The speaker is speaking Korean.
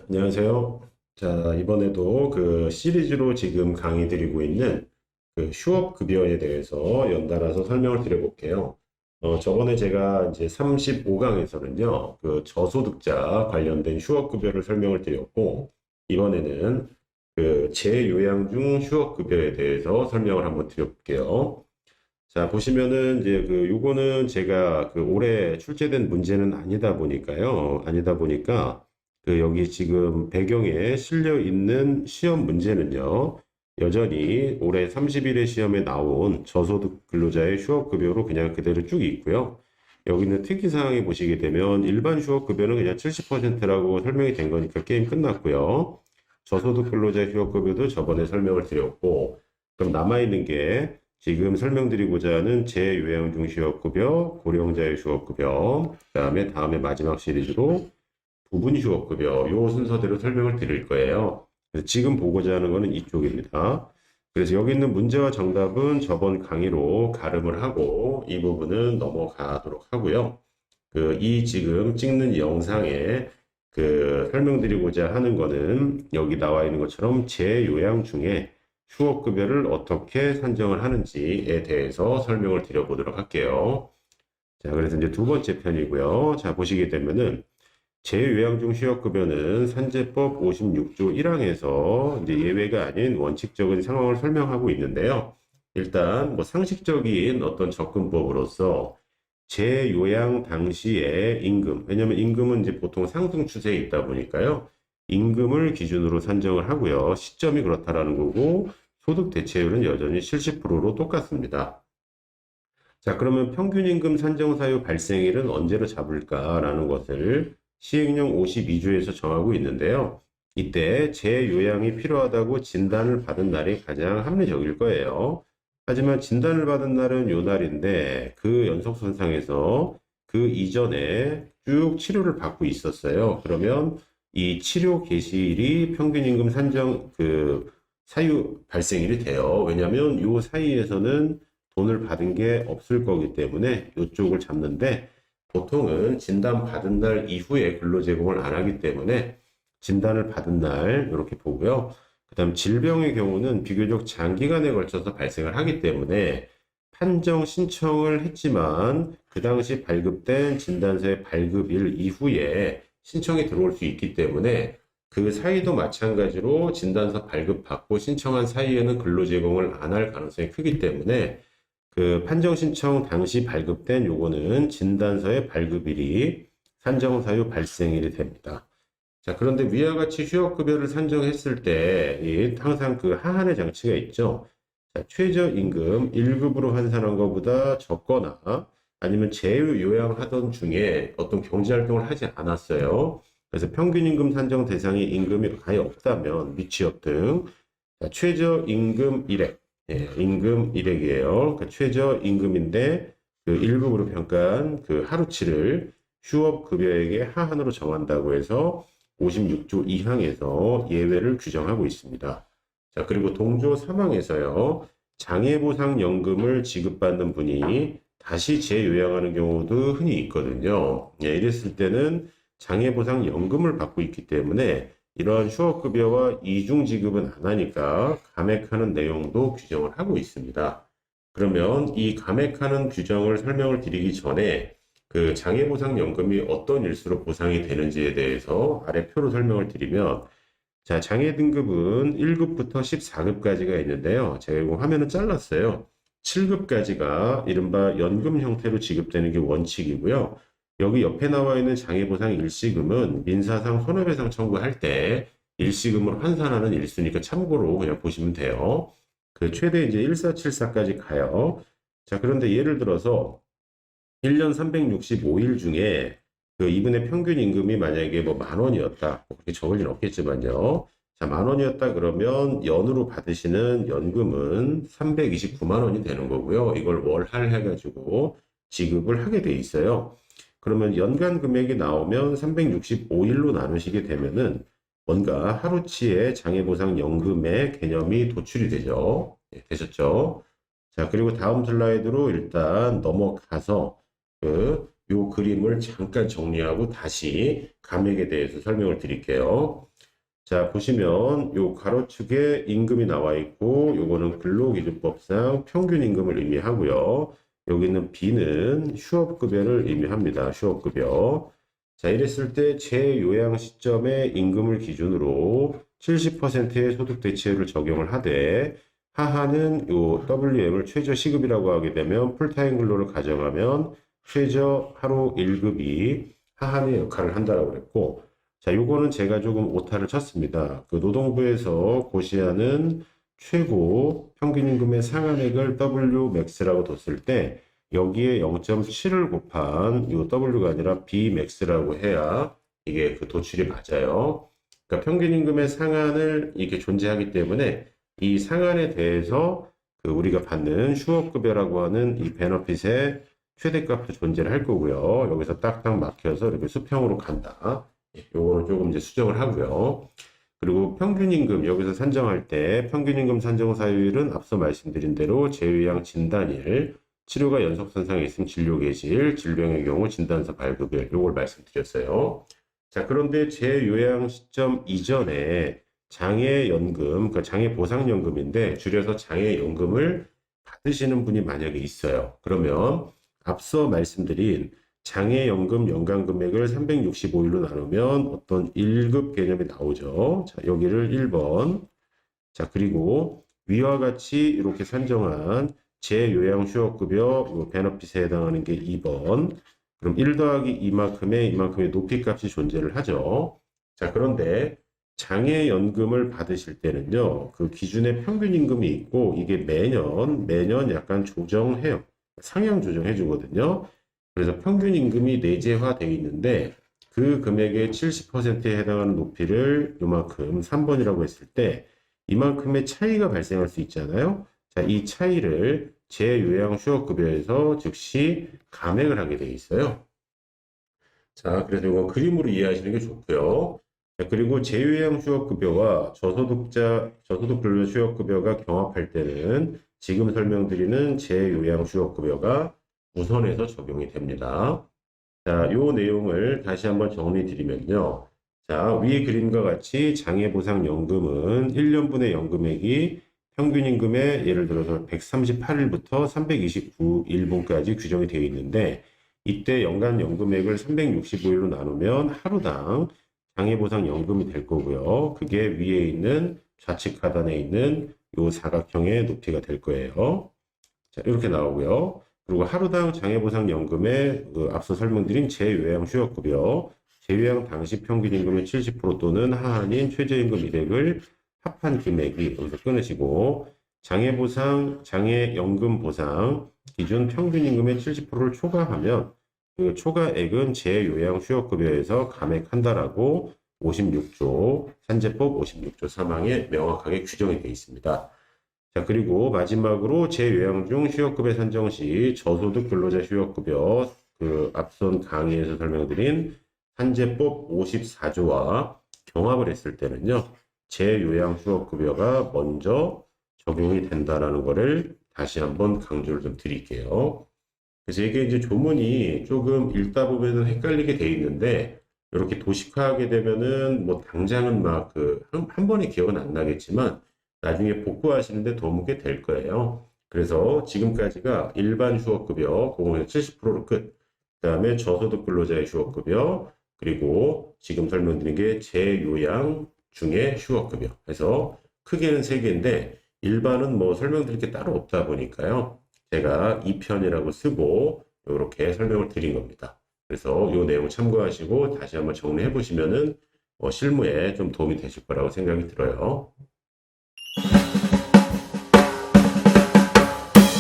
안녕하세요. 자, 이번에도 그 시리즈로 지금 강의 드리고 있는 그 휴업급여에 대해서 연달아서 설명을 드려볼게요. 저번에 제가 이제 35강에서는요, 그 저소득자 관련된 휴업급여를 설명을 드렸고, 이번에는 그 재요양 중 휴업급여에 대해서 설명을 한번 드려볼게요. 자, 보시면은 이제 그 요거는 제가 그 올해 출제된 문제는 아니다 보니까 그 여기 지금 배경에 실려 있는 시험 문제는요. 여전히 올해 30일의 시험에 나온 저소득 근로자의 휴업급여로 그냥 그대로 쭉 있고요. 여기는 특이사항에 보시게 되면 일반 휴업급여는 그냥 70%라고 설명이 된 거니까 게임 끝났고요. 저소득 근로자 휴업급여도 저번에 설명을 드렸고, 그럼 남아있는 게 지금 설명드리고자 하는 재요양중 휴업급여, 고령자의 휴업급여, 다음에 마지막 시리즈로 부분 휴업급여, 요 순서대로 설명을 드릴 거예요. 그래서 지금 보고자 하는 거는 이쪽입니다. 그래서 여기 있는 문제와 정답은 저번 강의로 가름을 하고 이 부분은 넘어가도록 하고요. 이 지금 찍는 영상에 그 설명드리고자 하는 거는 여기 나와 있는 것처럼 재요양 중에 휴업급여를 어떻게 산정을 하는지에 대해서 설명을 드려보도록 할게요. 자, 그래서 이제 두 번째 편이고요. 자, 보시게 되면은 재요양 중 휴업급여는 산재법 56조 1항에서 이제 예외가 아닌 원칙적인 상황을 설명하고 있는데요. 일단 뭐 상식적인 어떤 접근법으로서 재요양 당시의 임금, 왜냐면 임금은 이제 보통 상승 추세에 있다 보니까요. 임금을 기준으로 산정을 하고요. 시점이 그렇다라는 거고, 소득 대체율은 여전히 70%로 똑같습니다. 자, 그러면 평균 임금 산정 사유 발생일은 언제로 잡을까라는 것을 시행령 52조에서 정하고 있는데요. 이때 재요양이 필요하다고 진단을 받은 날이 가장 합리적일 거예요. 하지만 진단을 받은 날은 요 날인데 그 연속선상에서 그 이전에 쭉 치료를 받고 있었어요. 그러면 이 치료 개시일이 평균 임금 산정 그 사유 발생일이 돼요. 왜냐하면 요 사이에서는 돈을 받은 게 없을 거기 때문에 이쪽을 잡는데 보통은 진단 받은 날 이후에 근로 제공을 안 하기 때문에 진단을 받은 날 이렇게 보고요. 그다음 질병의 경우는 비교적 장기간에 걸쳐서 발생을 하기 때문에 판정 신청을 했지만 그 당시 발급된 진단서의 발급일 이후에 신청이 들어올 수 있기 때문에 그 사이도 마찬가지로 진단서 발급받고 신청한 사이에는 근로 제공을 안 할 가능성이 크기 때문에 그 판정 신청 당시 발급된 요거는 진단서의 발급일이 산정 사유 발생일이 됩니다. 자, 그런데 위와 같이 휴업급여를 산정했을 때 항상 그 하한의 장치가 있죠. 자, 최저임금 1급으로 환산한 것보다 적거나 아니면 재요양하던 중에 어떤 경제활동을 하지 않았어요. 그래서 평균임금 산정 대상이 임금이 아예 없다면 미취업 등 자, 최저임금 일액, 임금 일액이에요. 그러니까 최저임금인데 그 1급으로 평가한 그 하루치를 휴업급여액의 하한으로 정한다고 해서 56조 2항에서 예외를 규정하고 있습니다. 자, 그리고 동조 3항에서요. 장애보상연금을 지급받는 분이 다시 재요양하는 경우도 흔히 있거든요. 이랬을 때는 장애보상연금을 받고 있기 때문에 이러한 휴업급여와 이중 지급은 안 하니까 감액하는 내용도 규정을 하고 있습니다. 그러면 이 감액하는 규정을 설명을 드리기 전에 그 장애보상연금이 어떤 일수로 보상이 되는지에 대해서 아래 표로 설명을 드리면 자, 장애 등급은 1급부터 14급까지가 있는데요. 제가 이거 화면을 잘랐어요. 7급까지가 이른바 연금 형태로 지급되는 게 원칙이고요. 여기 옆에 나와 있는 장애보상 일시금은 민사상 손해배상 청구할 때 일시금으로 환산하는 일수니까 참고로 그냥 보시면 돼요. 그 최대 이제 1474까지 가요. 자, 그런데 예를 들어서 1년 365일 중에 그 이분의 평균 임금이 만약에 뭐 10,000원이었다. 뭐 그렇게 적을 일 없겠지만요. 자, 10,000원이었다 그러면 연으로 받으시는 연금은 329만 원이 되는 거고요. 이걸 월할 해가지고 지급을 하게 돼 있어요. 그러면 연간 금액이 나오면 365일로 나누시게 되면은 뭔가 하루치의 장애보상 연금의 개념이 도출이 되죠. 되셨죠? 자, 그리고 다음 슬라이드로 일단 넘어가서 그 요 그림을 잠깐 정리하고 다시 감액에 대해서 설명을 드릴게요. 자, 보시면 요 가로축에 임금이 나와 있고 요거는 근로기준법상 평균 임금을 의미하고요. 여기는 B는 휴업급여를 의미합니다. 휴업급여. 자, 이랬을 때 제요양 시점의 임금을 기준으로 70%의 소득 대체율을 적용을 하되 하하는 요 WM을 최저 시급이라고 하게 되면 풀타임 근로를 가정하면 최저 하루 1급이 하한의 역할을 한다라고 그랬고, 자, 요거는 제가 조금 오타를 쳤습니다. 그 노동부에서 고시하는 최고 평균임금의 상한액을 Wmax라고 뒀을 때 여기에 0.7을 곱한 요 W가 아니라 Bmax라고 해야 이게 그 도출이 맞아요. 그러니까 평균임금의 상한을 이게 존재하기 때문에 이 상한에 대해서 그 우리가 받는 휴업급여라고 하는 이 베너핏의 최대값도 존재를 할 거고요. 여기서 딱딱 막혀서 이렇게 수평으로 간다. 요거는 조금 이제 수정을 하고요. 그리고 평균임금 여기서 산정할 때 평균임금 산정 사유일은 앞서 말씀드린 대로 제요양 진단일, 치료가 연속선상에 있으면 진료 개시일, 질병의 경우 진단서 발급일, 요걸 말씀드렸어요. 자, 그런데 제요양 시점 이전에 장애연금, 그러니까 장애보상연금인데 줄여서 장애연금을 받으시는 분이 만약에 있어요. 그러면 앞서 말씀드린 장애연금 연간 금액을 365일로 나누면 어떤 1급 개념이 나오죠. 자, 여기를 1번. 자, 그리고 위와 같이 이렇게 산정한 제요양휴업급여 베너핏에 해당하는 게 2번. 그럼 1 더하기 이만큼의 높이값이 존재를 하죠. 자, 그런데 장애연금을 받으실 때는요, 그 기준의 평균임금이 있고, 이게 매년 약간 조정해요. 상향 조정해 주거든요. 그래서 평균임금이 내재화되어 있는데, 그 금액의 70%에 해당하는 높이를 요만큼 3번이라고 했을 때, 이만큼의 차이가 발생할 수 있잖아요. 자, 이 차이를 제요양휴업급여에서 즉시 감액을 하게 되어 있어요. 자, 그래서 이거 그림으로 이해하시는 게 좋고요. 자, 그리고 제요양휴업급여와 저소득 근로휴업급여가 경합할 때는 지금 설명드리는 제요양휴업급여가 우선해서 적용이 됩니다. 자, 요 내용을 다시 한번 정리 드리면요. 자, 위 그림과 같이 장애보상연금은 1년분의 연금액이 평균임금의 예를 들어서 138일부터 329일분까지 규정이 되어 있는데 이때 연간 연금액을 365일로 나누면 하루당 장애보상연금이 될 거고요. 그게 위에 있는 좌측 하단에 있는 요 사각형의 높이가 될 거예요. 자, 이렇게 나오고요. 그리고 하루당 장애보상연금의 그 앞서 설명드린 제요양휴업급여, 제요양 당시 평균임금의 70% 또는 하한인 최저임금 일액을 합한 금액이 여기서 끊으시고 장애보상, 장애연금 보상 기준 평균임금의 70%를 초과하면 그 초과액은 제요양휴업급여에서 감액한다라고 56조, 산재법 56조 3항에 명확하게 규정이 되어 있습니다. 자, 그리고 마지막으로 제요양 중 휴업급여 산정 시 저소득 근로자 휴업급여 그 앞선 강의에서 설명드린 산재법 54조와 경합을 했을 때는요. 제요양 휴업급여가 먼저 적용이 된다라는 거를 다시 한번 강조를 좀 드릴게요. 그래서 이게 이제 조문이 조금 읽다 보면은 헷갈리게 돼 있는데 이렇게 도식화하게 되면은 뭐 당장은 막 한 번에 기억은 안 나겠지만 나중에 복구하시는데 도움이 될 거예요. 그래서 지금까지가 일반 휴업급여 공공의 70%로 끝. 그 다음에 저소득 근로자의 휴업급여 그리고 지금 설명드린 게 제요양 중에 휴업급여 해서 크게는 3개인데 일반은 뭐 설명드릴 게 따로 없다 보니까요. 제가 2편이라고 쓰고 이렇게 설명을 드린 겁니다. 그래서 이 내용 참고하시고 다시 한번 정리해 보시면은 실무에 좀 도움이 되실 거라고 생각이 들어요.